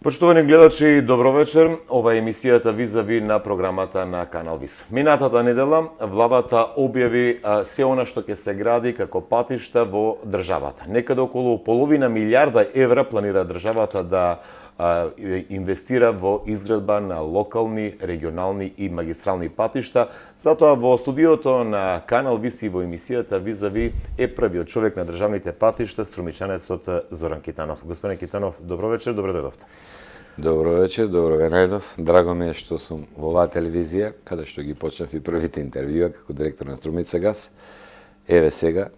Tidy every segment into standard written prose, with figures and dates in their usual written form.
Почитувани гледачи, добро вечер. Ова е емисијата Визави на програмата на Канал Виз. Минатата недела владата објави се она што ќе се гради како патишта во државата. Некаде околу половина милиарда евра планира државата да инвестира во изградба на локални, регионални и магистрални патишта. Затоа во студиото на Канал Виз и во емисијата Визави е првиот човек на државните патишта, струмичанецот Зоран Китанов. Господин Китанов, добро вечер, добро дојдовте. Добро вечер, добро ве најдов. Драго ми е што сум во оваа телевизија, каде што ги почнав и првите интервјуа како директор на Струмица газ. Еве сега.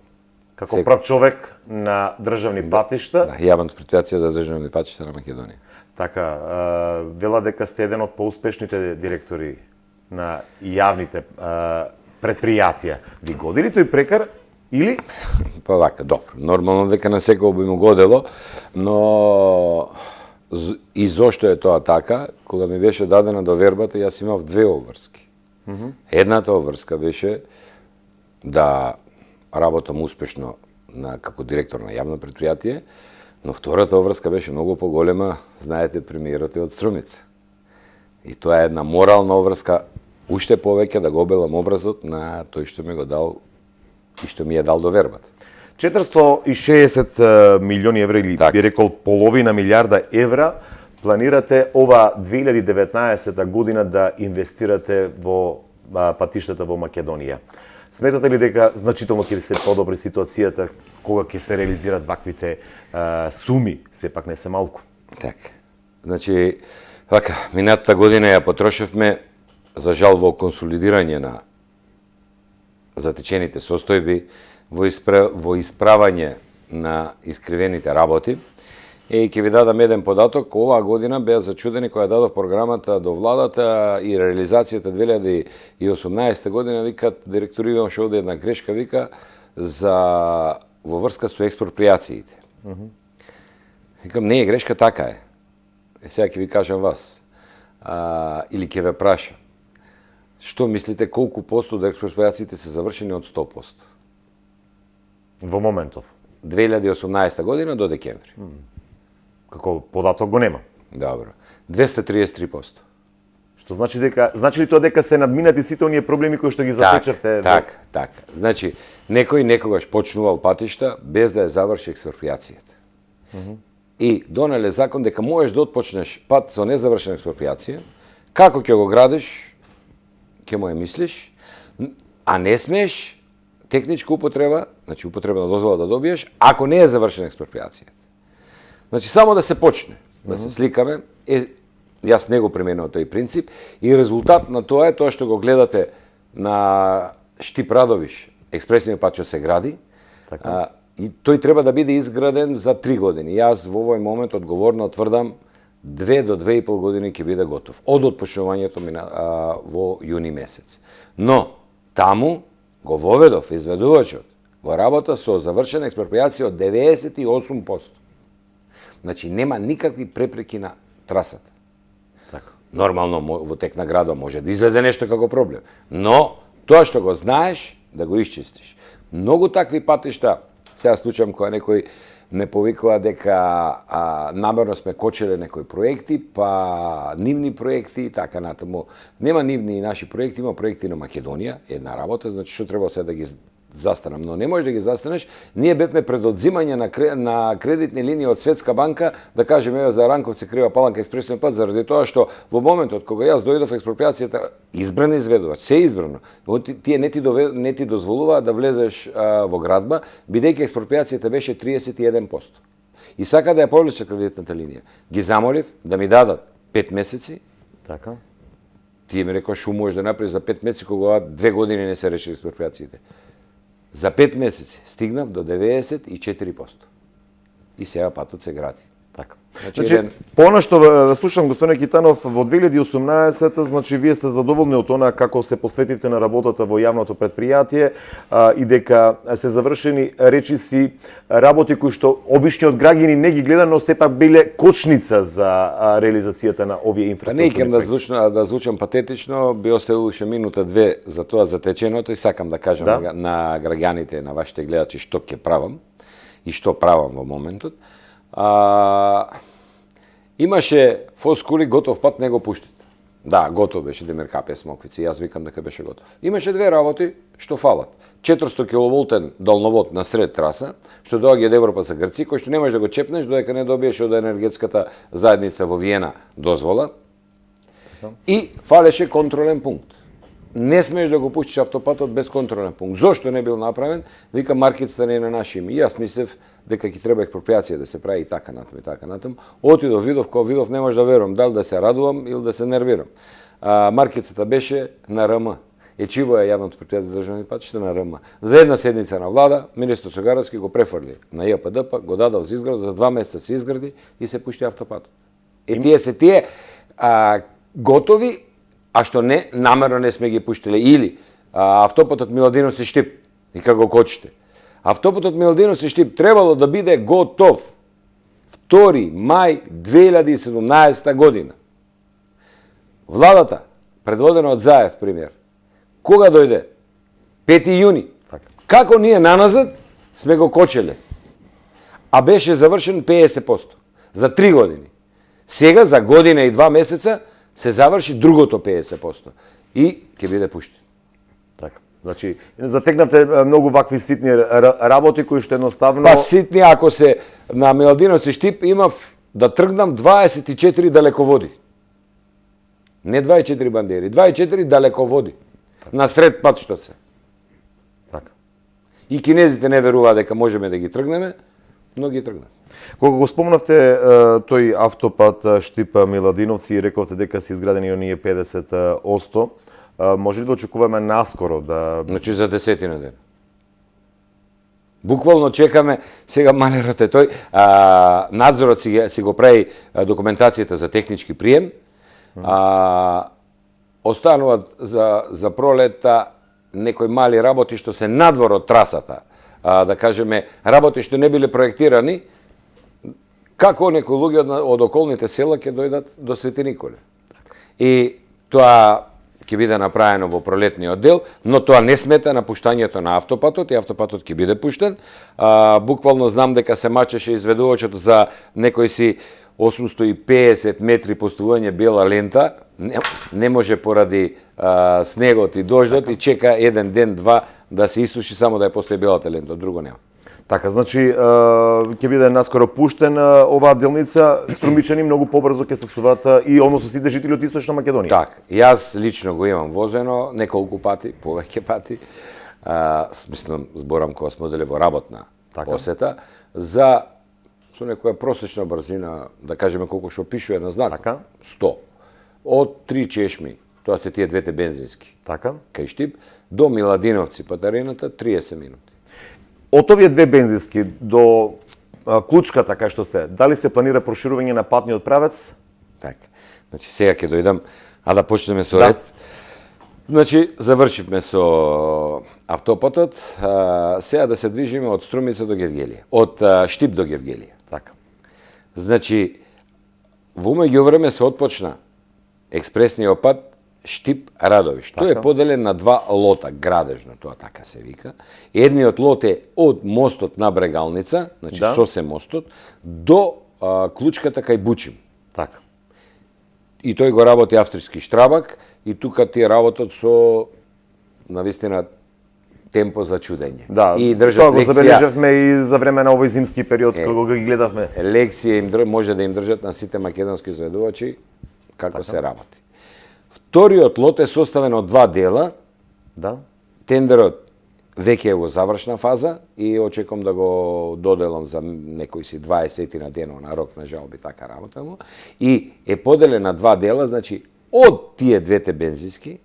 Како прав човек на државни патишта. Да, јавното претпријатие за државни патишта на Македонија. Така, вела дека сте еден од поуспешните директори на јавните предпријатија. Ви годи ли тој прекар или? Па вака, добро. Нормално дека на секој би му годело, но и зошто е тоа така, кога ми беше дадена довербата, јас имав две обврски. Едната обврска беше да работам успешно како директор на јавно предпријатие, но втората обврска беше многу поголема, знаете, премиерот е од Струмица. И тоа е една морална обврска, уште повеќе да го обелам образот на тој што ми го дал и што ми е дал довербата. 460 милиони евра или би рекол половина милиарда евра планирате ова 2019 година да инвестирате во патиштата во Македонија. Сметате ли дека значително ќе се подобри ситуацијата кога ќе се реализираат ваквите суми, сепак не се малку? Така. Значи, вака, минатата година ја потрошевме за жал во консолидирање на затечените состојби, во исправање на искривените работи. И ќе ви дадам еден податок, оваа година беа зачудени кога дадов програмата до владата и реализацијата 2018 година, викат, директор имаше овде една грешка, вика, во врска со експроприациите. Викам, не е грешка, така е. Сега ќе ви кажам вас, или ќе ве праша, што мислите колку посто од експроприациите се завршени од 100%? Во моментов? 2018 година до декември. Како податок го нема. Добро. 233%. Што значи ли тоа дека се надминати сите оние проблеми кои што ги затечевте? Така. Значи, некој некогаш почнувал патишта без да ја заврши експроприацијата. И донеле закон дека можеш да отпочнеш пат со незавршена експроприација, како ќе го градиш, ќе му ја мислиш, а не смееш техничка употреба, значи употребна дозвола да добиеш, ако не е завршена експроприацијата. Значи, само да се почне, да се сликаме, јас не го применувам тој принцип и резултат на тоа е тоа што го гледате на Штип Радовиш, експресниот пат што се гради, и тој треба да биде изграден за 3 години. Јас во овој момент одговорно тврдам 2 до 2,5 години ќе биде готов. Од отпочнувањето во јуни месец. Но, таму го воведов изведувачот во работа со завршена експроприација од 98%. Значи, нема никакви препреки на трасата. Така. Нормално, во тек на градот може да излезе нешто како проблем. Но, тоа што го знаеш, да го исчистиш. Многу такви патишта, сега случам кога некој ме повикува дека намерно сме кочеле некои проекти, па нивни проекти и така натаму. Нема нивни наши проекти, има проекти на Македонија, една работа, значи што треба сега да ги застанам, но не можеш да ги застанеш. Ние бевме пред одзимање на кредитни линии од Светска банка, да кажеме еве за Ранковци, Крива Паланка, експресниот пат, заради тоа што во моментот кога јас дојдов експроприацијата, избран изведувач, се избрано. Тие не ти дозволуваат да влезеш во градба, бидејќи експроприацијата беше 31%. И сака да ја повлече кредитната линија. Ги замолив да ми дадат 5 месеци. Така. Тие ми рекоа што можеш да направиш за 5 месеци кога 2 години не се реши експроприациите. За 5 месеци стигнав до 94%. И сега патот се гради. Така. Значи, по што слушам господин Китанов, во 2018, значи вие сте задоволни од она како се посветивте на работата во јавното предпријатие и дека се завршени речиси работи кои што обичниот граѓани не ги гледа, но сепак биле кочница за реализацијата на овие инфраструктурни проекти. Не да звучам патетично, би оставил уште минута-две за тоа затеченото и сакам да кажам на граѓаните, на вашите гледачи што ќе правам и што правам во моментот. Имаше фоскули готов пат не го пуштат. Да, готов беше Демеркапија Смоквици, јас викам дека беше готов. Имаше две работи што фалат. 400 киловолтен долновод на сред траса, што доаѓа од Европа за Грци, кој што не можеш да го чепнеш додека не добиеш од енергетската заедница во Виена дозвола. И фалеше контролен пункт. Не смееш да го пуштиш автопатот без контролен пункт. Зошто не бил направен? Вика маркетата не е на наше име. И јас мислев дека ќе треба експроприација да се прави и така натаму и така натаму. Отидов, видов, кога видов не може да верувам дали да се радувам или да се нервирам. Маркетата беше на РМ. Ечиво е јавното предпријатие за државни патишта на РМ. За една седница на влада, министр Согаровски го префрли на ЈПДП, го дадал за изград, за 2 месеца се изгради и се пушти автопатот. Тие се тие готови, а што не, намерно не сме ги пуштиле. Или автопатот Миладинов и Штип, и како го кочите. Автопатот Миладинов и Штип требало да биде готов 2 мај 2017 година. Владата, предводена од Заев, пример, кога дојде? 5 јуни. Како ние наназад сме го кочеле? А беше завршен 50%. За 3 години. Сега, за година и 2 месеца, се заврши другото 50%. И ќе биде пуштен. Така. Значи, затекнавте многу вакви ситни работи кои што едноставно... Па ситни, ако се на Миладинов и Штип имав да тргнам 24 далеководи. Не 24 бандери, 24 далеководи. На сред пат што се. Така. И кинезите не веруваат дека можеме да ги тргнеме, но ги тргнат. Кога го спомнавте тој автопат Штип Миладиновци и рековте дека се изградени оние 50%, може ли да очекуваме наскоро да... Значи за 10 ден. Буквално чекаме, сега малерот е тој, надзорот си го прави документацијата за технички прием, остануваат за пролета некои мали работи што се надвор од трасата, да кажеме, работи што не биле проектирани, како некои луѓе од околните села ќе дојдат до Свети Николе. И тоа ќе биде направено во пролетниот дел, но тоа не смета на пуштањето на автопатот и автопатот ќе биде пуштен. Буквално знам дека се мачеше изведувачот за некои си 850 метри постување бела лента, не може поради снегот и дождот и чека еден ден, два да се исуши само да ја постои белата лента, друго нема. Така, значи ќе биде наскоро пуштен оваа делница, струмичани многу побрзо ќе стасуваат и односно сите жители од Источна Македонија. Така, јас лично го имам возено неколку пати, повеќе пати. Мислам, зборам кога сме одели во работна посета за со некоја просечна брзина, да кажеме колку што пишува на знак, 100. Од 3 чешми, тоа се тие двете бензински, кај Штип, до Миладиновци, патарената, 30 минути. Од овие две бензински до Клучката, кај што се, дали се планира проширување на патниот правец? Така. Значи, сега ќе дојдам, а да почнеме со ред. Значи, завршивме со автопатот, сега да се движиме од Струмица до Гевгелија, од Штип до Гевгелија. Така. Значи, во меѓувреме се отпочна експресниот пат Штип-Радовиш. Тој е поделен на 2 лота, градежно, тоа така се вика. Едниот лот е од мостот на Брегалница, значи Сосе мостот, до Клучката кај Бучим. Така. И тој го работи австрийски Штрабак и тука тие работат со навистина темпо за чудење. Да, и држат тоа го лекција. забележавме и за време на овој зимски период кога ги гледавме. Лекција им може да им држат на сите македонски изведувачи како се работи. Вториот лот е составен од 2 дела. Да. Тендерот веќе е во завршна фаза и очекувам да го доделам за некои си 20 на денот на рок на жалби, така работа му. И е поделен на 2 дела, значи од тие двете бензински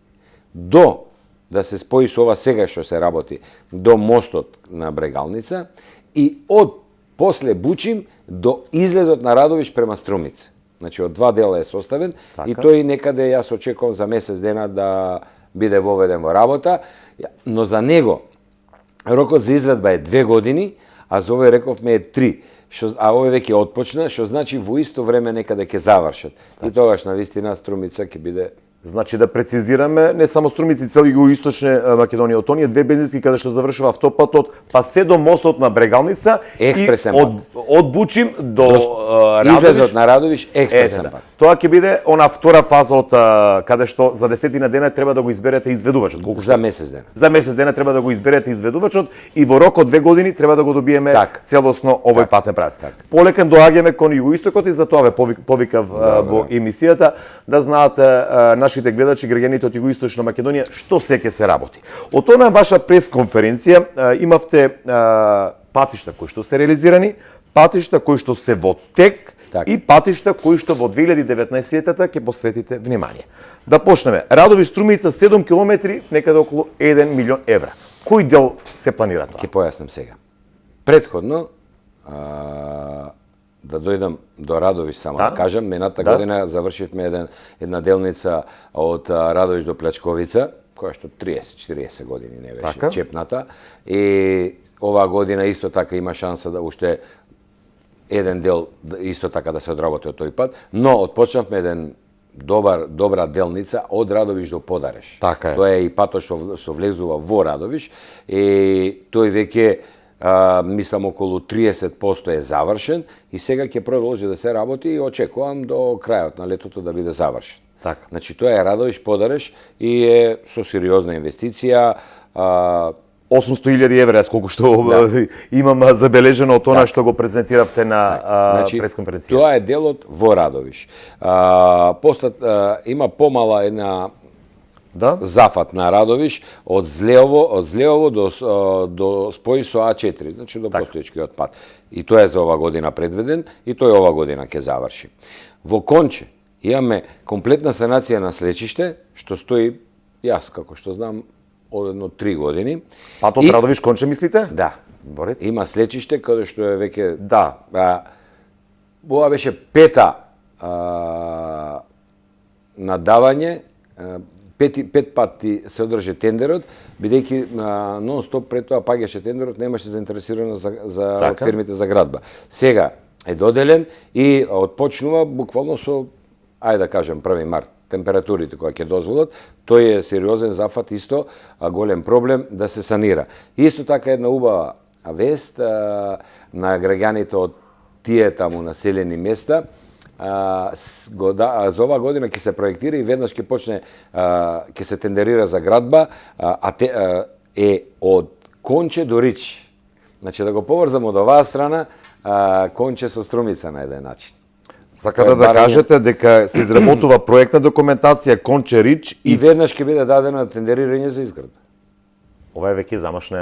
до да се спои со ова сега што се работи до мостот на Брегалница и од после Бучим до излезот на Радовиш према Струмица. Значи, од 2 дела е составен и тој некаде јас очекувам за месец дена да биде воведен во работа, но за него рокот за изведба е 2 години, а за овој рековме е 3, а овој веќе отпочна, што значи во исто време некаде ќе завршат. И тогаш на вистина Струмица ќе биде Значи да прецизираме, не само Струмица, цел југоисточна Македонија, од оние две бензински каде што завршува автопатот, па се до мостот на Брегалница Експресен и од Бучим до Радовиш. Излезот на Радовиш експресен пат. Тоа ќе биде она втора фаза од каде што за 10 дена треба да го изберете изведувачот. За месец дена. За месец дена треба да го изберете изведувачот и во рок од 2 години треба да го добиеме целосно овој патен правец. Полекен доаѓаме кон југоистокот и затоа ве повикав во емисијата да знаат нашите гледачи, граѓаните од југоисточна Македонија, што се ќе се работи. Од она ваша пресконференција имавте патишта кои што се реализирани, патишта кои што се во тек и патишта кои што во 2019-та ќе посветите внимание. Да почнеме. Радовиш Струмица 7 километри, некаде околу 1 милион евра. Кој дел се планира тоа? Ќе појаснам сега. Предходно, да дојдам до Радовиш само да кажам, мината година завршивме една делница од Радовиш до Плачковица, која што 30-40 години не беше чепната, и оваа година исто така има шанса да уште еден дел исто така да се одработи од тој пат, но отпочнавме еден добра делница од Радовиш до Подареш. Така е. Тоа е и патот што влезува во Радовиш и тој веќе мислам околу 30% е завршен и сега ќе продолжи да се работи и очекувам до крајот на летото да биде завршен. Така. Значи тоа е Радовиш Подареш и е со сериозна инвестиција. 800.000 евра, сколку што имам забележено од она што го презентиравте на пресконференција. Тоа е делот во Радовиш. Има помала една зафат на Радовиш од Злеово до спој со А4, значи до постоечкиот пат. И тоа е за ова година предвиден и тој ова година ќе заврши. Во Конче имаме комплетна санација на слечиште, што стои, јас како што знам, од едно 3 години. Патот Радовиш Конче мислите? Да. Има слечиште каде што е веќе ова беше пета надавање, пет пати се одржа тендерот, бидејќи нон-стоп пред тоа паѓаше тендерот, немаше заинтересираност за фирмите за градба. Сега е доделен и отпочнува буквално со, ајде да кажем, 1 март, температурите кои ќе дозволат, тој е сериозен зафат исто, голем проблем да се санира. Исто така една убава вест на граѓаните од тие таму населени места, за оваа година ќе се проектира и веднаш ќе почне, ќе се тендерира за градба, е од Конче до Рич. Значи да го поврзам од оваа страна, Конче со Струмица на еден начин. Сакате да кажете дека се изработува проектна документација Конче Рич и веднаш ќе биде дадено тендерирање за изградба. Ова е веќе замашна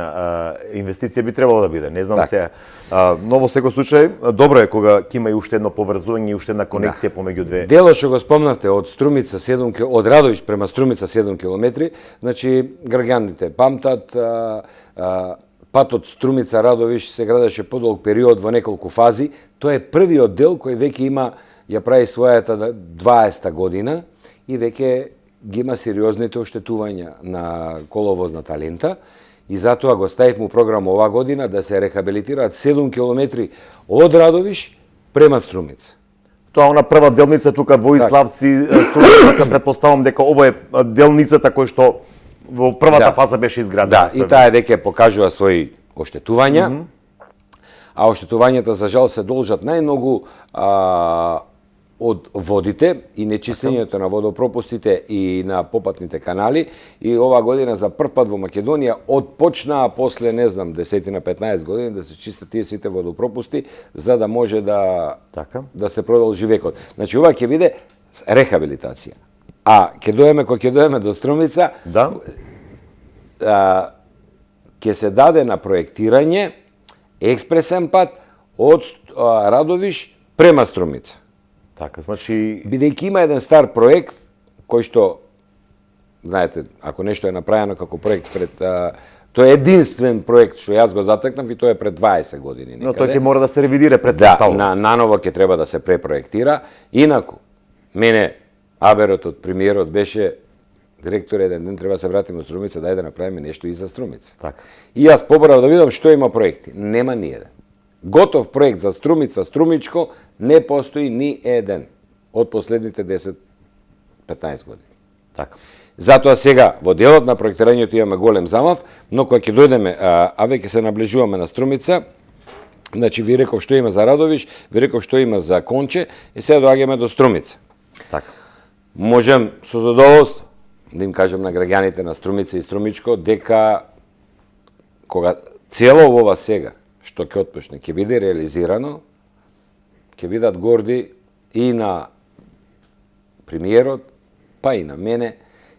инвестиција би требало да биде. Не знам се. Но во секој случај добро е кога ќе има и уште едно поврзување и уште една конекција помеѓу две. Делот што го спомнавте од Струмица 7 км, од Радовиш према Струмица 7 км, значи граѓаните памтат, патот Струмица Радовиш се градеше подолг период во неколку фази. Тоа е првиот дел кој веќе има, ја прави својата 20-та година и веќе ги има сериозните оштетувања на коловозната лента и затоа го ставивме у програма оваа година да се рехабилитираат 7 километри од Радовиш према Струмица. Тоа она прва делница тука Воиславци, Струмица, предпоставам дека ова е делницата која што во првата фаза беше изградена. Да, и таа веќе покажува своји оштетувања, а оштетувањата за жал се должат најмногу од водите и нечистењето на водопропустите и на попатните канали, и оваа година за прв пат во Македонија отпочнаа после, не знам, 10-15 години да се чистат тие сите водопропусти за да може да се продолжи векот. Значи ова ќе биде рехабилитација. А кога ќе доеме до Струмица, ќе се даде на проектирање експресен пат од Радовиш према Струмица. Така, значи бидејќи има еден стар проект кој што, знаете, ако нешто е направено како проект пред тоа е единствен проект што јас го затекнав и тоа е пред 20 години некаде. Но тој ќе мора да се ревидира пред наново ќе треба да се препроектира. Инаку мене аберот од премиерот беше директор еден ден треба да се вратиме од Струмица, дај да направиме нешто и за Струмица. Така. И јас поборав да видам што има проекти. Нема ни еден. Готов проект за Струмица, Струмичко не постои ни еден од последните 10-15 години. Така. Затоа сега во делот на проектирањето имаме голем замав, но кога ќе дојдеме, а веќе се наближуваме на Струмица, значи ви реков што има за Радовиш, ви реков што има за Конче, и сега доаѓаме до Струмица. Така. Можем со задоволство да им кажем на граѓаните на Струмица и Струмичко дека кога цело ова сега што ќе отпочне ќе биде реализирано, ќе бидат горди и на премиерот, па и на мене,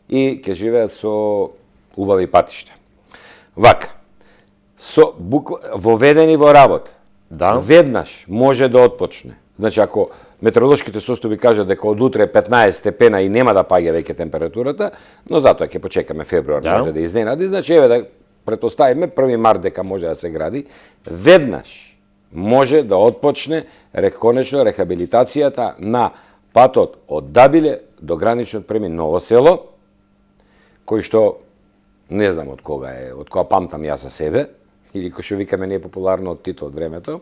и ќе живеат со убави патишта. Вака, воведени во работа, Да. веднаш може да отпочне. Значи, ако метеоролошките состојби кажат дека од утре 15 степена и нема да паѓа веќе температурата, но затоа ќе почекаме февруар, Да. може да изненади, значи еве да претпоставиме 1 март дека може да се гради, веднаш може да отпочне конечно рехабилитацијата на патот од Дабиле до граничниот премин Ново село, кој што не знам од кога е, од кога памтам јас за себе, или кој што викаме непопуларно од Тито од времето,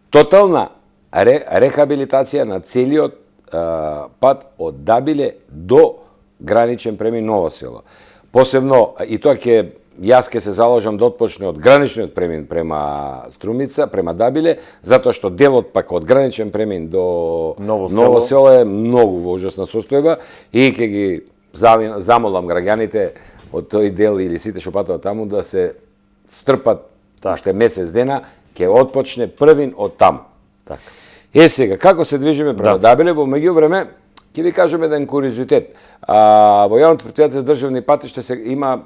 тотална рехабилитација на целиот пат од Дабиле до граничен премин Ново село. Посебно, и тоа јас ќе се заложам да отпочне од граничниот премин према Струмица, према Дабиле, затоа што делот пак од граничен премин до Ново село е многу во ужасна состојба и ќе ги замолам граѓаните од тој дел или сите што патуваат таму да се стрпат уште месец дена, ќе отпочне првин од таму. Така. Сега, како се движиме према Дабиле, во меѓувреме, ќе ви кажем еден куриозитет. Во јавното претпријатие за државни патишта се има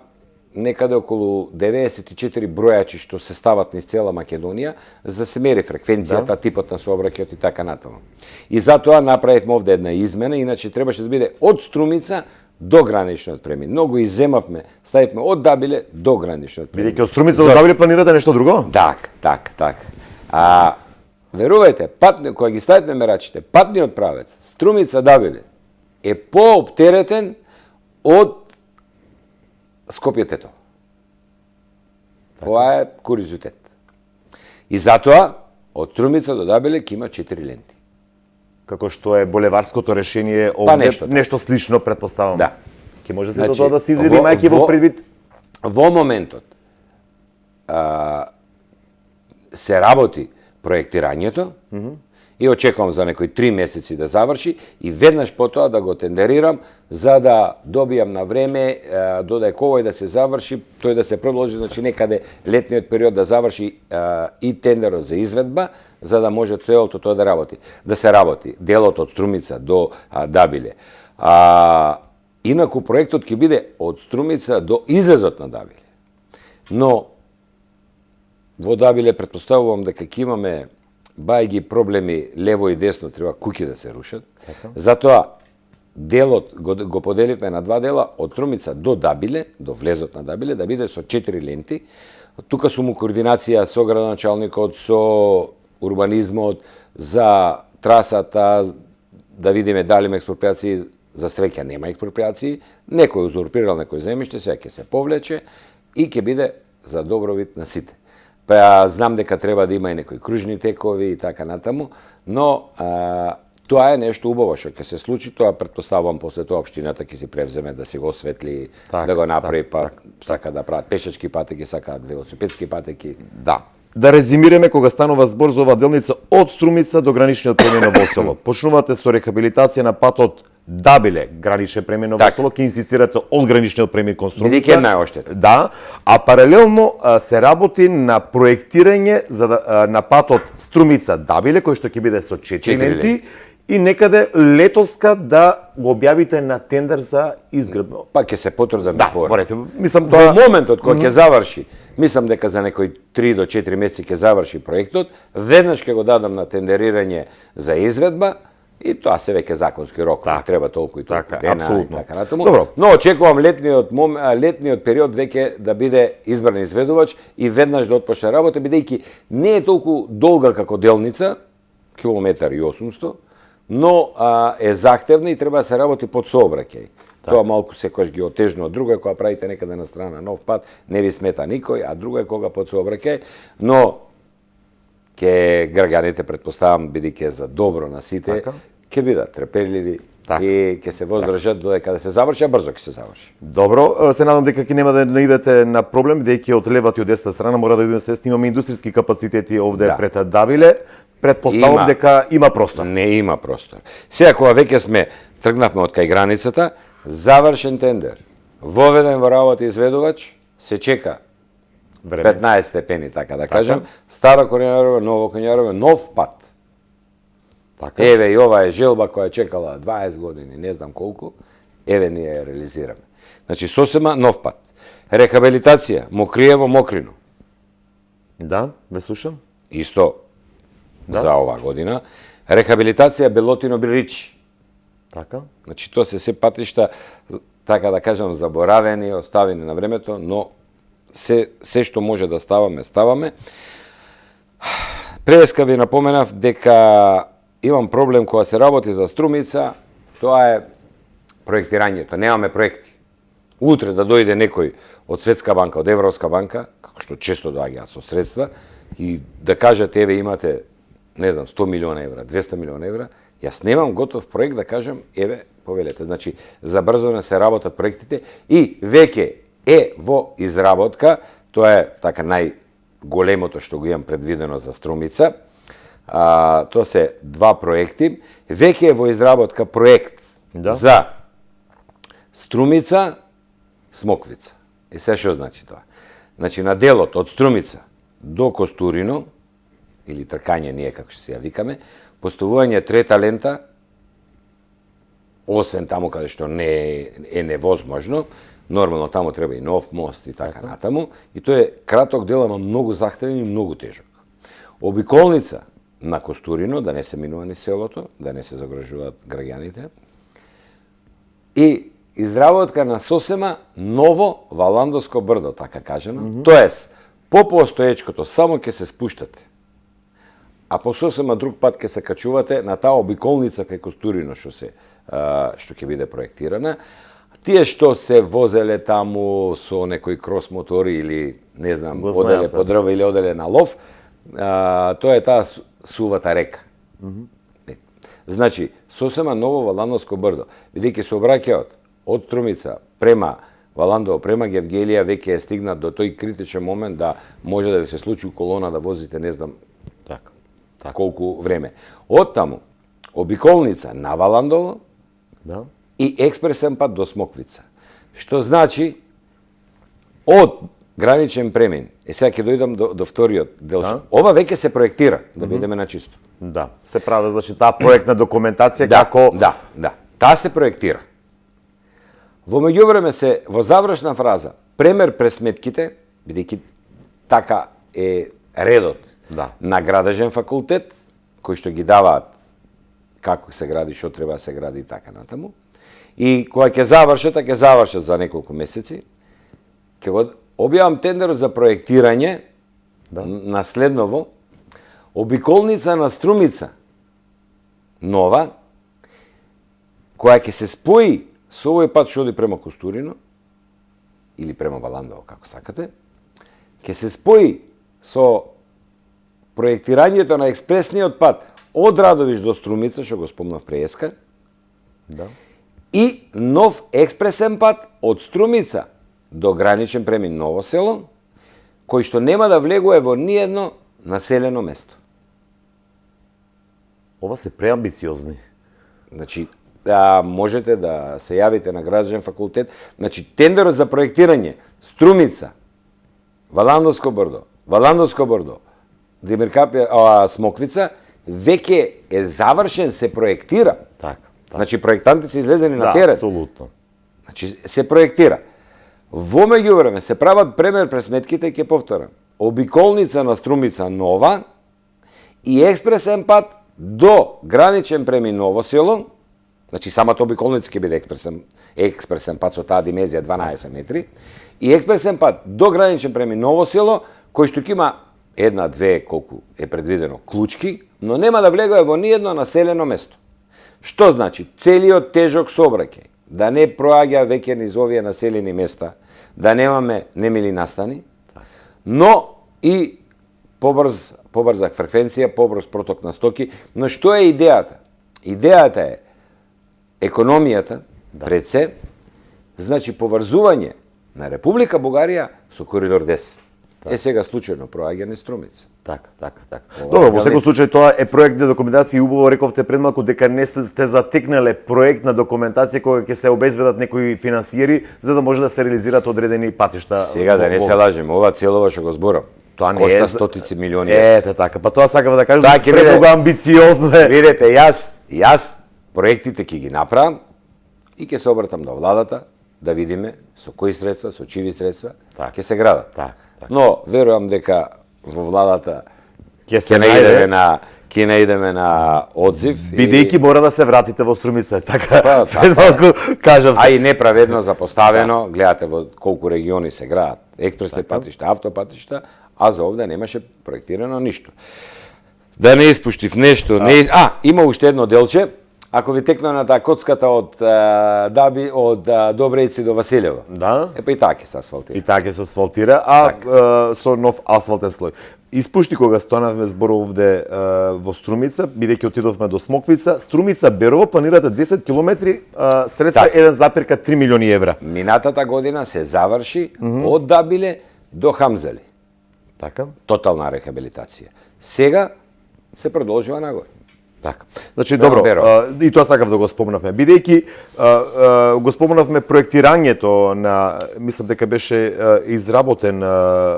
некаде околу 94 бројачи што се стават низ цела Македонија за се мери фреквенцијата, типот на сообраќајот и така натаму. И затоа направивме овде една измена, иначе требаше да биде од Струмица до граничниот премин. Многу изземавме, ставивме од Дабиле до граничниот премин. Бидејќи од Струмица до Дабиле планирате нешто друго? Так. Верувајте, кога ги ставите мерачите, патниот правец Струмица Дабиле е пооптеретен од Скопје-Тетово. Ова е куриозитет. И затоа од Струмица до Дабиле ќе има 4 ленти. Како што е булеварското решение овде, нешто слично предпоставам. Да. Ќе може се тоа да се изведи мајки во предвид. Во моментот се работи проектирањето и очекувам за некои 3 месеци да заврши и веднаш потоа да го тендерирам за да добијам на време додека овој да се заврши, тој да се продолжи, значи некаде летниот период да заврши и тендерот за изведба, за да може целото тоа да работи. Да се работи делот од Струмица до Дабиле. Инаку проектот ќе биде од Струмица до излезот на Дабиле. Но во Дабиле претпоставувам дека ќе имаме бајги проблеми лево и десно, треба куќи да се рушат. Затоа делот го поделивме на 2 дела, од Струмица до Дабиле, до влезот на Дабиле, да биде со 4 ленти. Тука сум у координација со градоначалникот, со урбанизмот, за трасата, да видиме дали има експроприации. За среќа нема експроприации, некој узурпирал некој земјиште, сега ќе се повлече и ќе биде за добровит на сите. Па знам дека треба да има и некои кружни текови и така натаму, но тоа е нешто убаво што ќе се случи, тоа претпоставувам после тоа општината ќе си превземе да се го осветли, да го направи, сака да прават пешачки патеки, сакаат велосипедски патеки. Да. Да резимиреме, кога станува збор за оваа делница од Струмица до граничниот премин Ново село. Почнувате со рехабилитација на патот Дабиле, граничен премин Ново село, ќе инсистирате од граничниот премин кон Струмица. Бидејќи е најоштетен. Да, а паралелно се работи на проектирање на патот Струмица Дабиле, кој што ќе биде со 4 ленти, и некаде летоска да го објавите на тендер за изградба. Па ќе се потрудам и поред. Мислам тоа... Во моментот кога ќе заврши, мислам дека за некои 3 до 4 месеци ќе заврши проектот, веднаш ќе го дадам на тендерирање за изведба, и тоа се веќе законски рок, треба толку и толку дена и така натаму. Но очекувам летниот период веќе да биде избран изведувач и веднаш да отпочне работа, бидејќи не е толку долга како делница, километар и 800, но е захтевна и треба да се работи под сообраќај. Тоа малку секогаш ги отежнува. Друго е кога правите некаде на страна нов пат, не ви смета никој, а друго е кога под сообраќај, но ќе граѓаните претпоставам бидејќи за добро на сите, ќе бидат трпеливи Така. И ќе се воздржат додека да се заврши, а брзо ќе се заврши. Добро, се надам дека ќе нема да наидете на проблем, бидејќи од левата и од десната страна мора да бидеме свесни, имаме индустријски капацитети овде Да. пред Давиле. Предпоставам Има. дека има простор. Не има простор. Сега кога веќе сме тргнавме од кај границата, завршен тендер, воведен во работа изведувач, се чека Време. 15 степени, така да кажам, стара Конјарова, ново Конјарова, нов пат. Така. Еве и ова е желба која чекала 20 години, не знам колку, еве ние ја реализираме. Значи сосема нов пат. Рехабилитација, Мокриево, Мокрино. Да, ве слушам. Исто за оваа година. Рехабилитација Белотино Бриричи. Така. Значи тоа се патишта, така да кажам, заборавени, оставени на времето, но се што може да ставаме. Преска ви напоменав дека имам проблем кога се работи за Струмица, тоа е проектирањето. Немаме проекти. Утре да дојде некој од Светска банка, од Европска банка, како што често доаѓаат со средства, и да кажат, еве имате, не знам, 100 милиона евра, 200 милиона евра, јас немам готов проект да кажам, еве, повелете. Значи, забрзано се работат проектите и веќе е во изработка, тоа е така најголемото што го имам предвидено за Струмица. Тоа се два проекти. Веќе е во изработка проект за Струмица, Смоквица. И се што значи тоа? Значи на делот од Струмица до Костурино, или тркање ние како што се ја викаме, поставување трета лента, освен таму каде што не е невозможно, нормално таму треба и нов мост и така натаму, и тоа е краток дел, ама многу захтевен и многу тежок. Обиколница на Костурино, да не се минува ни селото, да не се загрожуваат граѓаните, и изработка на сосема ново Валандовско брдо, така кажано. Тоест, по постоечкото само ќе се спуштате, а по сосема друг пат ќе се качувате на таа обиколница кај Костурино што ќе биде проектирана. Тие што се возеле таму со некои крос мотори или не знам, оделе по дрво или оделе на лов, тоа е таа сувата река. Значи, сосема ново Валандовско брдо, бидејќи сообраќајот од Струмица према Валандово, према Гевгелија, веќе е стигнат до тој критичен момент да може да ви се случи колона да возите не знам колку време. Од таму, обиколница на Валандово и експресен пат до Смоквица. Што значи, од граничен премин, сега ќе дојдам до вториот дел. Ова веќе се проектира, да бидеме на чисто. Да, се прави, значи таа проектна документација како... Да, таа се проектира. Во меѓувреме се во завршна фраза премер пресметките, бидејќи така е редот на градежен факултет, кои што ги даваат како се гради, што треба да се гради и така натаму. И кога ќе завршат за неколку месеци, ќе го објавам тендер за проектирање на следново обиколница на Струмица, нова, која ќе се спои со овој пат што оди према Костурино, или према Валандово, како сакате, ќе се спои со проектирањето на експресниот пат од Радовиш до Струмица, што го спомнав преска, и нов експресен пат од Струмица до граничен премин Ново село, кој што нема да влегува во ниедно населено место. Ова се преамбициозни. Значи, можете да се јавите на градежен факултет. Значи, тендерот за проектирање Струмица, Валандовско брдо, Димиркапија, Смоквица, веќе е завршен, се проектира. Значи, проектантите се излезени на терен. Апсолутно. Значи, се проектира. Во меѓувреме се прават премер пресметките, ќе повторам. Обиколница на Струмица нова и експресен пат до граничен премин Ново село. Значи, самата обиколница ќе биде експресен пат со таа димензија 12 метри. И експресен пат до граничен премин Ново село, кој што ќе има една, две, колку е предвидено, клучки, но нема да влегува во ниедно населено место. Што значи? Целиот тежок сообраќај да не проаѓа веќе низ овие населени места, да немаме немили настани, но и побрза фреквенција, побрз проток на стоки. Но што е идејата? Идејата е економијата, пред се, значи поврзување на Република Бугарија со Коридор 10. Е сега случајно проаѓане Струмица. Така. Добро, во секој случај тоа е проект на документација и убаво рековте пред малку дека не сте затекнале проект на документација кога ќе се обезбедат некои финансиери за да може да се реализираат одредени патишта. Сега да не се лажеме, ова целова што го зборам. Тоа не кошта е стотици милиони. Ете така, па тоа сакав да кажам, Тоа ќе биде претого амбициозно е. Видете, јас проектите ќе ги направам и ќе се обратам до владата да видиме со кои средства, со чиви средства ќе се градат. Така. Но верувам дека во владата Ќе ќе наидеме на одзив. Бидејќи мора да се вратите во Струмица, така. Па, Пред малку кажав. А и неправедно запоставено, гледате во колку региони се градат експресни патишта, автопатишта, а за овде немаше проектирано ништо. Да не испуштив нешто, има уште едно делче. Ако ви текна на таа коцката од Добрејци до Василево. Да. Па и таа ќе се асфалтира. И таа ќе се асфалтира, со нов асфалтен слој. Испушти кога станавме збор овде во Струмица, бидејќи отидовме до Смоквица, Струмица Берово планирате 10 километри средства 1,3 милиони евра. Минатата година се заврши од Дабиле до Хамзали. Така. Тотална рехабилитација. Сега се продолжува нагоре. Така. Значи, добро, и тоа сакав да го спомнавме. Бидејќи го спомнавме проектирањето на, мислам дека беше изработен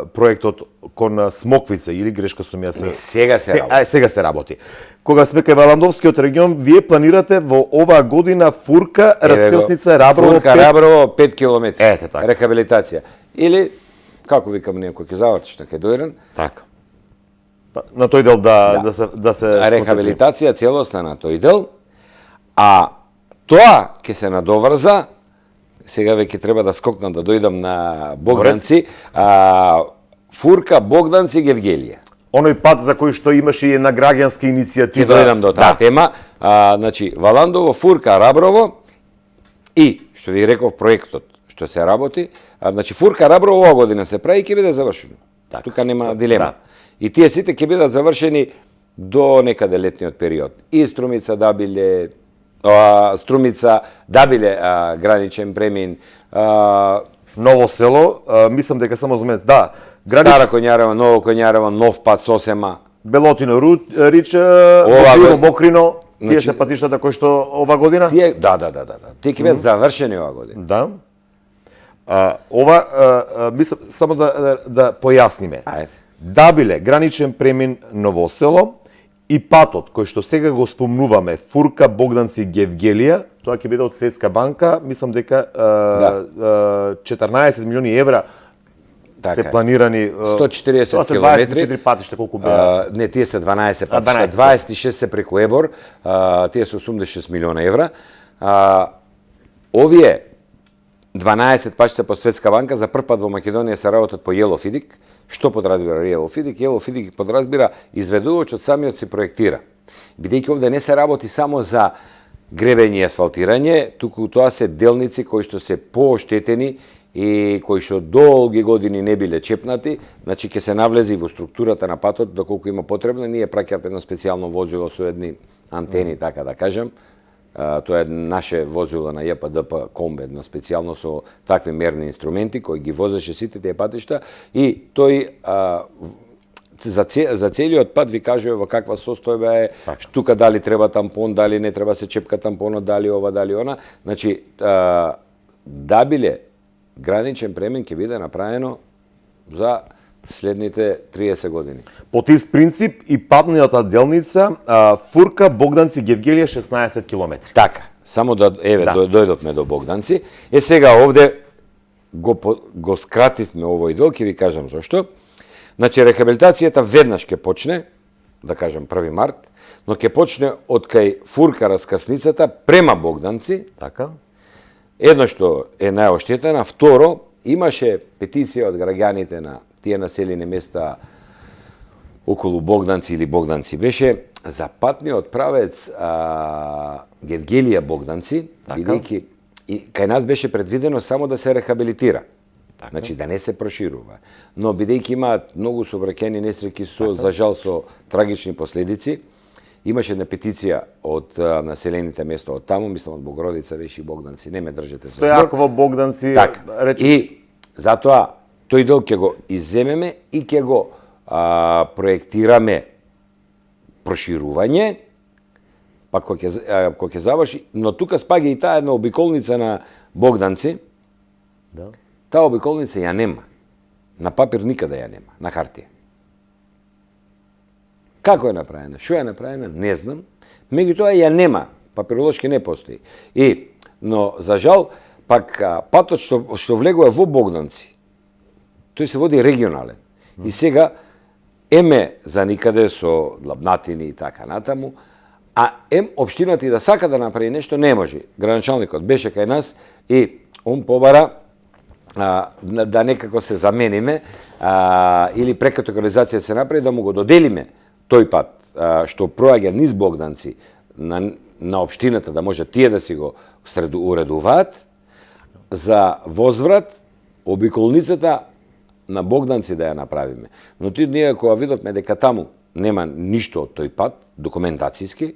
проектот кон Смоквица, или грешка сум ја се... Сега се работи. Сега се работи. Кога сме кај Валандовскиот регион, вие планирате во оваа година Фурка, раскрсница, Раброво... Фурка, Раброво, 5 километри. Ете, така. Рехабилитација. Или, како викам некој, ќе завршиш на Кедојран. Така. На тој дел да се рехабилитација целосна на тој дел, а тоа ќе се надоврза, сега веќе треба да скокнам да дојдам на Богданци, Фурка, Богданци, Гевгелија. Оној пат за кој што имаше и една граѓанска иницијатива. Ќе дојдам до таа тема. Значи, Валандово, Фурка, Раброво и, што ви реков, проектот што се работи, значи Фурка, Раброво оваа година се прави и ќе биде завршено. Тука нема дилема. И тие сите ќе бидат завршени до некаде летниот период. И Струмица, Дабиле, граничен премин, Ново село, мислам дека само за момент, Стара Коњарева, Ново Коњарева, нов пат Сосема, Белотино, Рич, Мокрино, тие се патиштата кои што ова година? Тие, да. Тие ќе бидат завршени ова година. Да. Мислам само да појасниме. Ајде. Дабиле, граничен премин Ново село и патот кој што сега го спомнуваме, Фурка, Богданци, Гевгелија, тоа ќе биде од Светска банка, мислам дека 14 милиони евра се планирани. 140 километри. 24 патишта колку беа? Не, тие се 12 патишта, 26 се преку Ебор, тие се 86 милиона евра. Овие 12 патишта по Светска банка за прв пат во Македонија се работат по Yellow FIDIC. Што подразбира Yellow FIDIC? Yellow FIDIC подразбира изведувачот самиот си проектира. Бидејќи овде не се работи само за гребење и асфалтирање, туку тоа се делници кои што се пооштетени и кои што долги години не биле чепнати, значи ќе се навлези во структурата на патот доколку има потребно. Ние праќаме едно специјално возило со едни антени, така да кажам. Тоа е наше возило на ЈПДП Комбе, едно специјално со такви мерни инструменти кои ги возеше сите тие патишта и тој за целиот пат ви кажува во каква состојба е, тука дали треба тампон, дали не треба се чепка тампонот, дали ова, дали она. Значи, Дабиле граничен премин ќе биде направено за следните 30 години. По тист принцип и патната делница Фурка, Богданци, Гевгелија 16 километри. Така, само дојдовме до Богданци. Сега овде го скративме овој дел, ќе ви кажам зашто. Значи, рехабилитацијата веднаш ќе почне, да кажам 1 март, но ќе почне од кај Фурка раскрсницата према Богданци. Така. Едно што е најоштетена, второ, имаше петиција од граѓаните на тие населени места околу Богданци или Богданци беше за патниот правец Гевгелија Богданци, бидејќи и кај нас беше предвидено само да се рехабилитира. Значи да не се проширува. Но бидејќи имаат многу сообраќајни несреќи за жал со трагични последици имаше една петиција од населените места од таму, мислам од Богородица, беше и Богданци, не ме држете се збор. Стојаково, Богданци, Так. речи. И затоа тој дел ќе го изземеме и ќе го проектираме проширување, па кога ќе заврши, но тука спаѓа и таа една обиколница на Богданци. Да. Таа обиколница ја нема. На папир никаде ја нема, на хартија. Како е направена? Што е направена? Не знам. Меѓутоа ја нема. Папиролошки не постои. Но за жал, пак патот што влегува во Богданци, тој се води регионален. И сега еме за никаде со длабнатини и така натаму, а општината и да сака да направи нешто не може. Граначалникот беше кај нас и он побара да некако се замениме или прекатегоризација се направи да му го доделиме тој пат што проаѓа низ Богданци на општината да може тие да си го уредуваат за возврат обиколницата на Богданци да ја направиме. Но ние кога видовме дека таму нема ништо од тој пат, документацијски,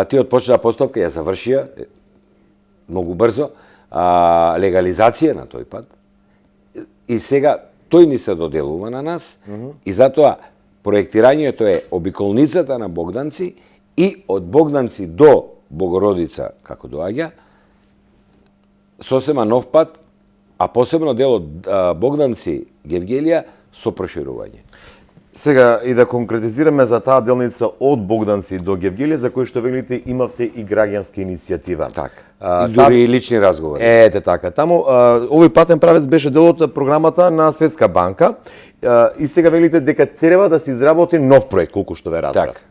тие почнаа постапка, ја завршија многу брзо, легализација на тој пат. И сега тој ни се доделува на нас и затоа проектирањето е обиколницата на Богданци и од Богданци до Богородица, како доаѓа, сосема нов пат, а посебно дел од Богданци Гевгелија со проширување. Сега и да конкретизираме за таа делница од Богданци до Гевгелија, за кој што велите имавте и граѓанска иницијатива. Така. И дури и лични разговори. Ете така. Таму овој патен правец беше дел од програмата на Светска банка и сега велите дека треба да се изработи нов проект, колку што ве разбрав. Так.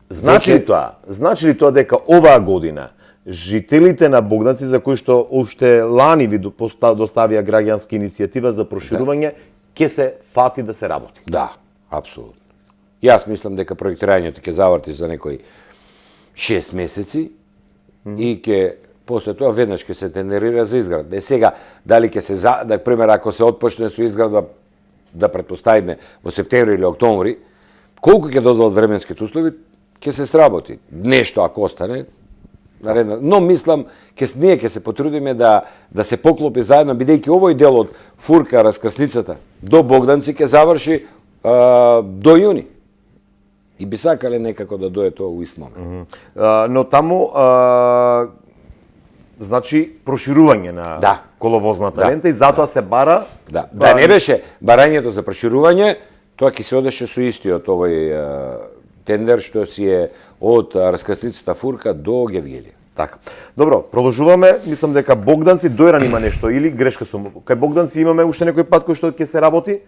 Значи ли тоа дека оваа година жителите на Богданци за кои што уште лани ви доставија граѓанска иницијатива за проширување, ќе се фати да се работи? Да, апсолутно. Јас мислам дека проектирањето ќе заврти за некои 6 месеци и ќе после тоа веднаш ќе се тендерира за изградба. Сега дали ќе се да пример ако се отпочне со изградба да претпоставиме во септември или октомври, колку ќе додадат временските услови, ќе се сработи. Нешто ако остане наредно. Но мислам ние ќе се потрудиме да се поклопи заедно, бидејќи овој дел од фурка раскрсницата до Богданци ќе заврши до јуни. И би сакале некако да дое тоа у ист момент. Но таму значи проширување на коловозната лента и затоа се бара Да не беше барањето за проширување, тоа ќе се одеше со истиот овој тендер што си е од раскрсницата фурка до Гевгелија. Така. Добро, продолжуваме. Мислам дека Богданци Дојран има нешто или грешка сум. Кај Богданци имаме уште некој пат кој што ќе се работи?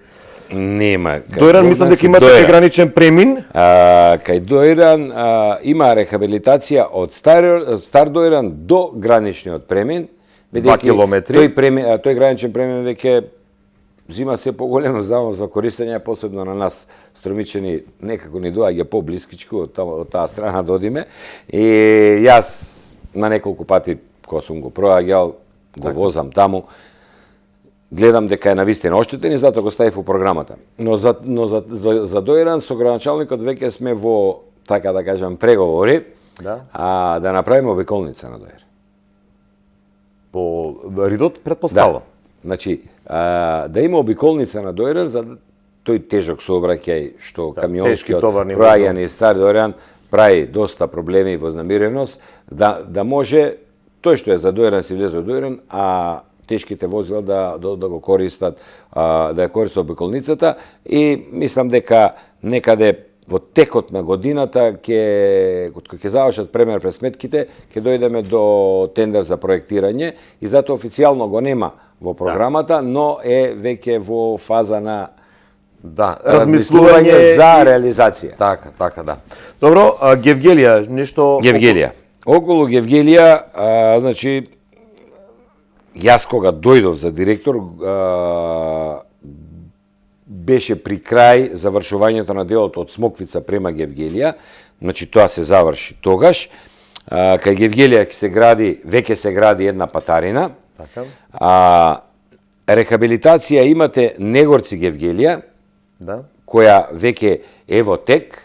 Нема. Дојран мислам дека има така граничен премин. Кај Дојран има рехабилитација од стар Дојран до граничниот премин. 2 километри. Тој граничен премин веќе зима се поголемо за користење, посебно на нас струмичени некако ни доаѓа поблискичко од таа страна да одиме. И јас на неколку пати кога сум го проаѓал, го возам таму, гледам дека е навистина оштетен и затоа го ставив во програмата. Но за Дојран со градоначалникот веќе сме во, така да кажам, преговори да направиме обиколница на Дојран. По ридот претпоставам. Значи, да има обиколница на Дојран за тој тежок сообраќај што камионскиот проаѓа низ Стар Дојран прави доста проблеми и вознамиреност, да може тој што е за Дојран си влезе во Дојран, а тешките возила да го користат, да ја користат обиколницата и мислам дека некаде во текот на годината кога ќе завршат премер пред сметките, ќе дојдеме до тендер за проектирање и затоа официјално го нема во програмата, но е веќе во фаза на размислување за реализација. Така, да. Добро, Гевгелија, нешто... Гевгелија. Околу Гевгелија, значи, јас кога дојдов за директор, беше при крај завршувањето на делот од Смоквица према Гевгелија, значи тоа се заврши тогаш. Кај Гевгелија веќе се гради една патарина. Така. Рехабилитација имате Негорци Гевгелија, која веќе е во тек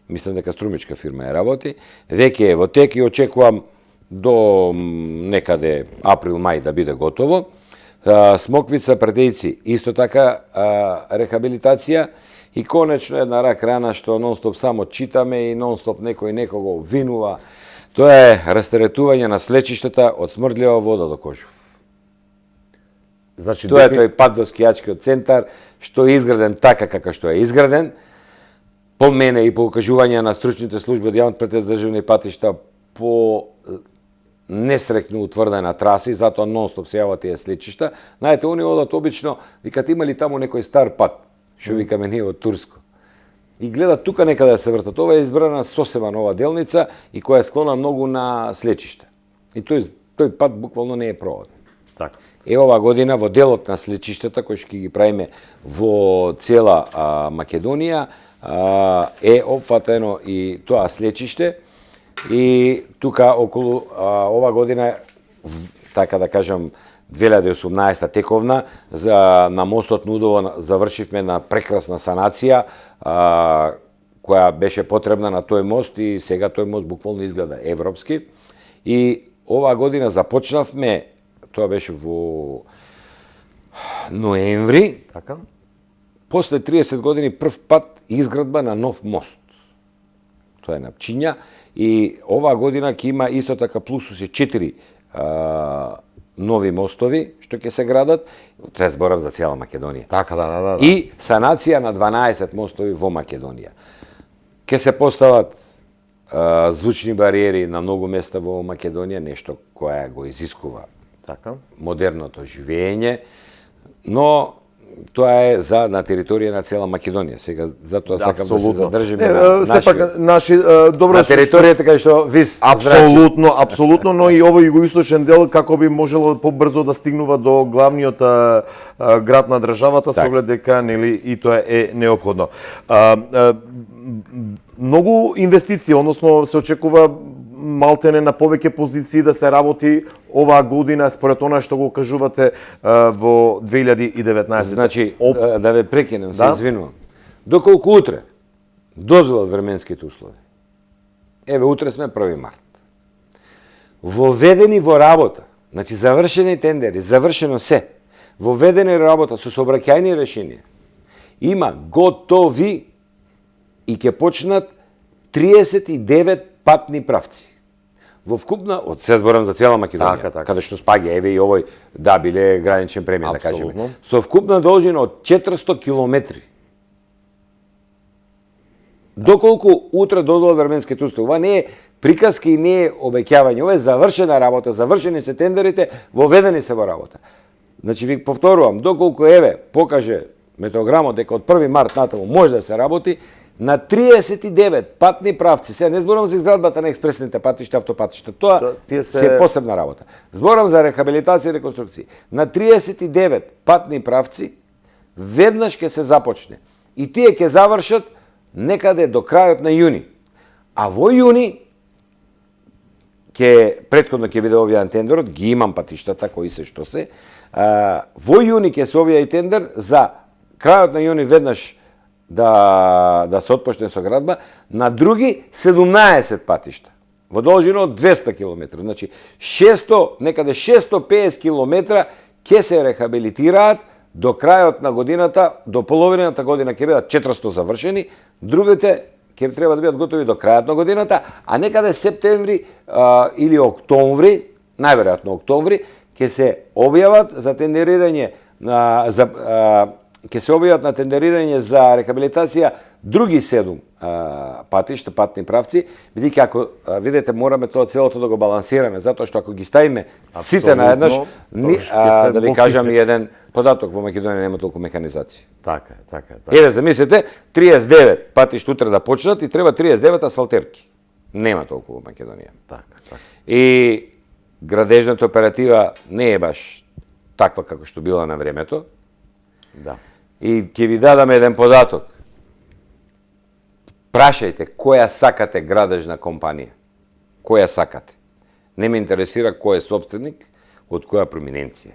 мислам дека струмичка фирма ја работи, веќе е во тек и очекувам до некаде април-мај да биде готово. Смоквица, Предејци, исто така рехабилитација и конечно една рак рана што нон-стоп само читаме и нон-стоп некој некого обвинува. Тоа е растеретување на слечиштата од Смрдлева вода до Кожув. Значи, Тоа е тој пат до скијачкиот центар, што е изграден така како што е изграден. По мене и по укажување на стручните служби од јавното предпријатие за државни патишта по несрекно утврдена траса и затоа нон-стоп се јават тие слечишта. Знаете, они одат обично, викат имали таму некој стар пат, што викаме ние од Турско. И гледат тука некаде да се вртат. Ова е избрана сосема нова делница и која е склона многу на слечишта. И тој пат буквално не е проводен. Така. Ова година во делот на слечиштата кои ќе ги правиме во цела Македонија е опфатено и тоа слечиште и тука околу ова година, така да кажам, 2018 тековна, на мостот Нудово завршивме на прекрасна санација која беше потребна на тој мост и сега тој мост буквално изгледа европски. И ова година започнавме, тоа беше во ноември, Така. после 30 години прв пат изградба на нов мост. Тоа е на Пчиња и оваа година ќе има исто така плюс 4 нови мостови што ќе се градат. Тоа зборам за цела Македонија. Така, да. И санација на 12 мостови во Македонија. Ке се постават звучни бариери на многу места во Македонија, нешто која го изискува Така. модерното живење, но тоа е на територија на цела Македонија. Сега затоа сакам да се задржиме на наши добро на територијата кај што ВИС Апсолутно, но и овој југоисточен дел како би можело побрзо да стигнува до главниот град на државата, со оглед дека нели и тоа е неопходно. Многу инвестиции, односно се очекува малтене на повеќе позиции да се работи оваа година според она што го кажувате во 2019. Значи, да ве прекинем, се извинувам. Доколку утре дозволат временските услови, еве утре сме 1 март, воведени во работа, значи завршени тендери, завршено се, воведени работа со сообраќајни решенија, има готови и ќе почнат 39 патни правци. Во вкупна, од се зборам за цела Македонија, така. каде што спаѓа, еве и овој, биле граничен премиен, да кажеме. Апсолутно. Со вкупна должина од 400 километри. Доколку утре дозволат временските услови, ова не е приказки и не е обеќавање, ова е завршена работа, завршени се тендерите, воведени се во работа. Значи ви повторувам, доколку еве покаже метеограмот дека од 1 март натаму може да се работи, на 39 патни правци. Сега не зборам за изградбата на експресните патишта, автопатишта. Тоа се посебна работа. Зборам за рехабилитација и реконструкција. На 39 патни правци веднаш ќе се започне. И тие ќе завршат некаде до крајот на јуни. А во јуни претходно ќе биде објавен тендерот, ги имам патиштата кои се што се. Во јуни ќе се објави тендер за крајот на јуни веднаш да се отпочне со градба на други 17 патишта во должина од 200 км. Значи некаде 650 км ќе се рехабилитираат до крајот на годината, до половината година ќе бидат 400 завршени, другите ќе треба да бидат готови до крајот на годината, а некаде септември или октомври, најверојатно октомври, ќе се објават за тендерирање ќе се објават на тендерирање за рехабилитација други 7 патишта, патни правци, бидејќи ако видите мораме тоа целото да го балансираме, затоа што ако ги ставиме сите наеднаш, да ви кажам и еден податок, во Македонија нема толку механизација. Така. Еве замислете, 39 патишта утре да почнат и треба 39 асфалтерки. Нема толку во Македонија. Така. И градежната оператива не е баш таква како што била на времето. Да. И ќе ви дадам еден податок. Прашајте која сакате градежна компанија. Која сакате. Не ме интересира кој е собственик, од која проминенција.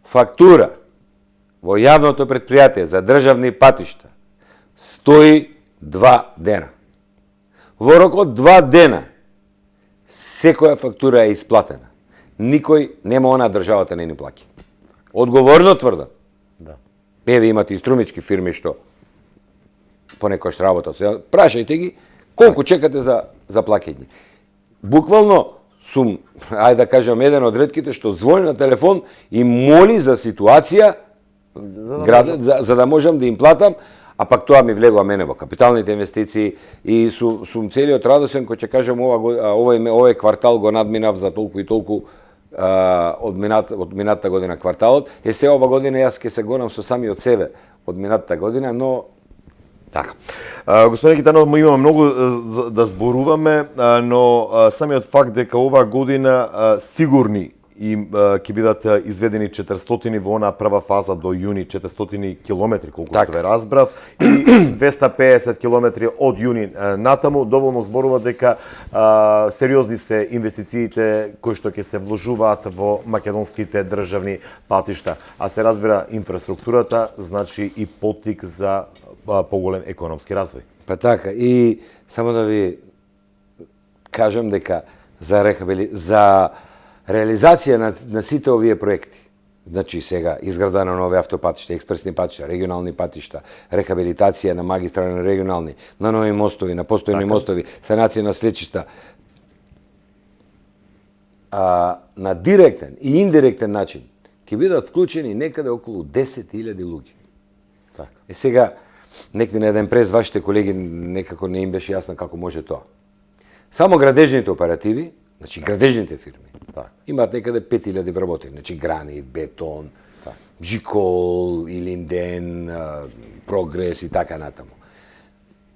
Фактура во јавното предпријатие за државни патишта стои 2 дена. Во рок од 2 дена секоја фактура е исплатена. Никој нема она државата не ни плаќа. Одговорно тврдам. Да. Еве имате и струмички фирми што понекојаш работат. Прашајте ги колку чекате за плаќање. Буквално сум, ајде да кажам, еден од ретките што звони на телефон и моли за ситуација за да можам да им платам, а пак тоа ми влегува мене во капиталните инвестиции и сум целиот радосен кој ќе кажам овој квартал го надминав за толку и толку од минатата година кварталот. Се ова година јас ќе се гонам со самиот себе од минатата година, но така. Господин Китанов, има многу да зборуваме, но самиот факт дека оваа година сигурни ќе бидат изведени 400 во онаа прва фаза до јуни, 400 километри, колку што ве разбрав, и 250 километри од јуни натаму, доволно зборува дека сериозни се инвестициите кои што ќе се вложуваат во македонските државни патишта. А се разбира, инфраструктурата значи и поттик за поголем економски развој. Па така, и само да ви кажам дека за реализација на сите овие проекти, значи сега изграда на нови автопатишта, експресни патишта, регионални патишта, рехабилитација на магистрални регионални, на нови мостови, на постојни мостови, санација на слечишта, на директен и индиректен начин ќе бидат вклучени некаде околу 10.000 луѓе. Така. Сега некој на еден през вашите колеги некако не им беше јасно како може тоа. Само градежните оперативи, значи градежните фирми, имаат некаде 5.000 вработени, значи гранит, бетон, Жикол, Илинден, Прогрес и така натаму.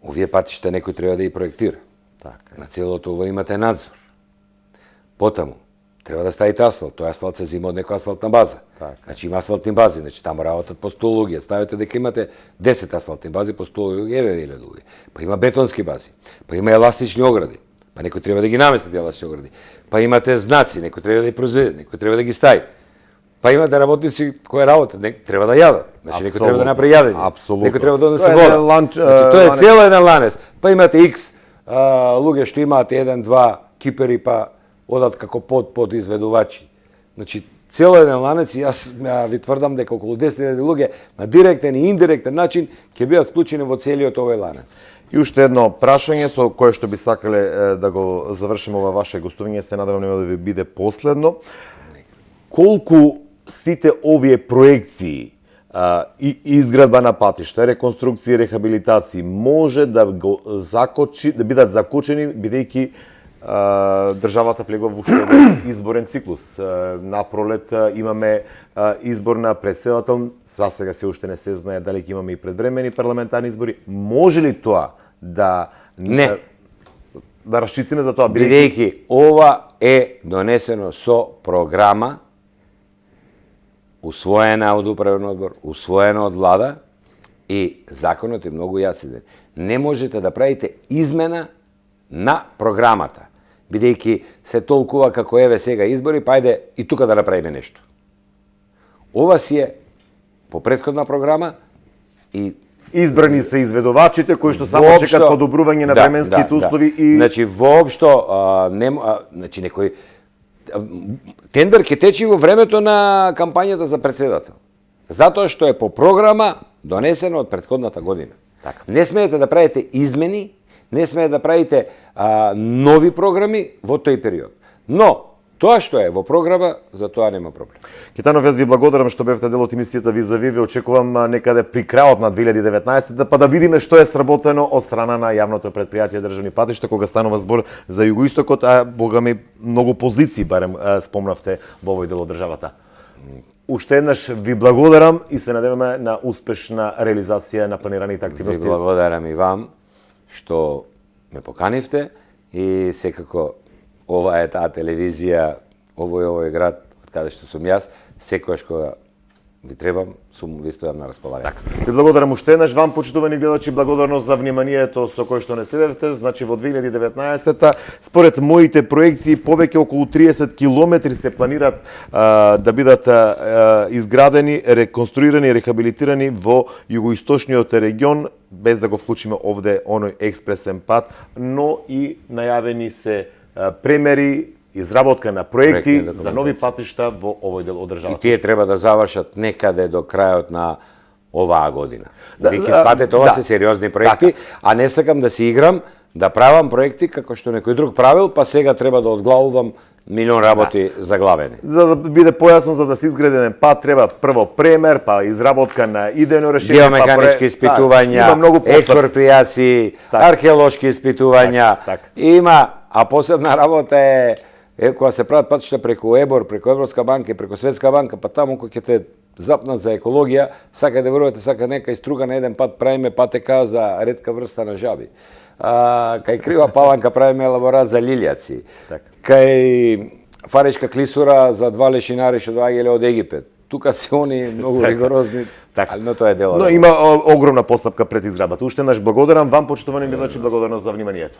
Овие патишта некој треба да ги проектира. Така. На целото ова имате надзор. Потаму, треба да ставите асфалт. Тој асфалт се зима од некоја асфалтна база. Така. Значи има асфалтни бази, значи таму работат по 100 луѓе. Ставите дека имате 10 асфалтни бази по 100 луѓе, еве 1000 луѓе. Па има бетонски бази, па има еластични огради. Па некој треба да ги намести тие еластични огради. Па имате знаци, некој треба да ги произведе, некој треба да ги стави. Па имате работници кои работат, треба да јадат. Значи некој треба да направи јадење. Апсолутно. Некој треба да се вода. Значи тоа е цел еден ланец. Па имате X луѓе што имаат 1-2 кипери, па одат како подизведувачи. Значи цел еден ланец, и јас ви тврдам дека околу 10.000 луѓе на директен и индиректен начин ќе бидат вклучени во целиот овој ланец. И уште едно прашање со кое што би сакале да го завршиме ова ваше гостување, се надевам нема да ви биде последно. Колку сите овие проекции и изградба на патишта, реконструкција, рехабилитација може да го закочи, да бидат закочени бидејќи државата влегува во уште еден изборен циклус. На пролет имаме избор на претседател, за сега се уште не се знае дали ќе имаме и предвремени парламентарни избори. Може ли тоа да не да расчистиме за тоа бидејќи ова е донесено со програма усвоена од управен одбор, усвоена од влада и законот е многу јасен. Не можете да правите измена на програмата, бидејќи се толкува како еве сега избори, па ајде и тука да направиме нешто. Ова си е по претходна програма и избрани се изведувачите кои што само чекат подобрување на временските услови и значи воопшто значи некој тендер ќе тече во времето на кампањата за претседател. Затоа што е по програма донесена од претходната година. Така. Не смеете да правите измени, не смеете да правите нови програми во тој период. Но тоа што е во програма, за тоа нема проблем. Китанов, јас ви благодарам што бевте дел од емисијата Визави. Ви очекувам некаде при крајот на 2019 па да видиме што е сработено од страна на јавното предпријатие Државни патишта кога станува збор за југоистокот, а богами многу позиции барем спомнавте во овој дел од државата. Уште еднаш ви благодарам и се надеваме на успешна реализација на планираните активности. Ви благодарам и вам што ме поканивте и секако ова е таа телевизија, овој град од каде што сум јас, секогаш кога ви требам, ви стојам на располагање. Така. Ви благодарам уште еднаш вам, почитувани гледачи, благодарност за вниманието со кое што не следевте. Значи во 2019-та, според моите проекции, повеќе околу 30 километри се планираат да бидат изградени, реконструирани, рехабилитирани во југоисточниот регион, без да го вклучиме овде оној експресен пат, но и најавени се премери, изработка на проекти за нови патишта во овој дел од И државата. тие треба да завршат некаде до крајот на оваа година. Да, Ви ќе сватите, ова да. се сериозни проекти, а не сакам да си играм, да правам проекти како што некој друг правил, па сега треба да одглавувам милион работи заглавени. За да биде појасно, за да се изгради еден пат, треба прво премер, па изработка на идејно решение, Геомеханички испитувања, има многу посла. експропријации, Така. археолошки испитувања. Така. Има, а посебна работа е кога се прават патишта преку ЕБОР, преку Европска банка и преку Светска банка, па таму кој ќе те запнат за екологија, сака да верувате, сака нека иструга на еден пат правиме патека за ретка врста на жаби. Кај Крива Паланка правиме елаборат за лилјаци. Така. Кај Фаришка клисура за два лешинари што доаѓале од Египет. Тука се они многу ригорозни, Така. ali no тоа е дело. Но има огромна постапка пред изградбата. Уште наш благодарам вам, почитувани гледачи, благодарност за вниманието.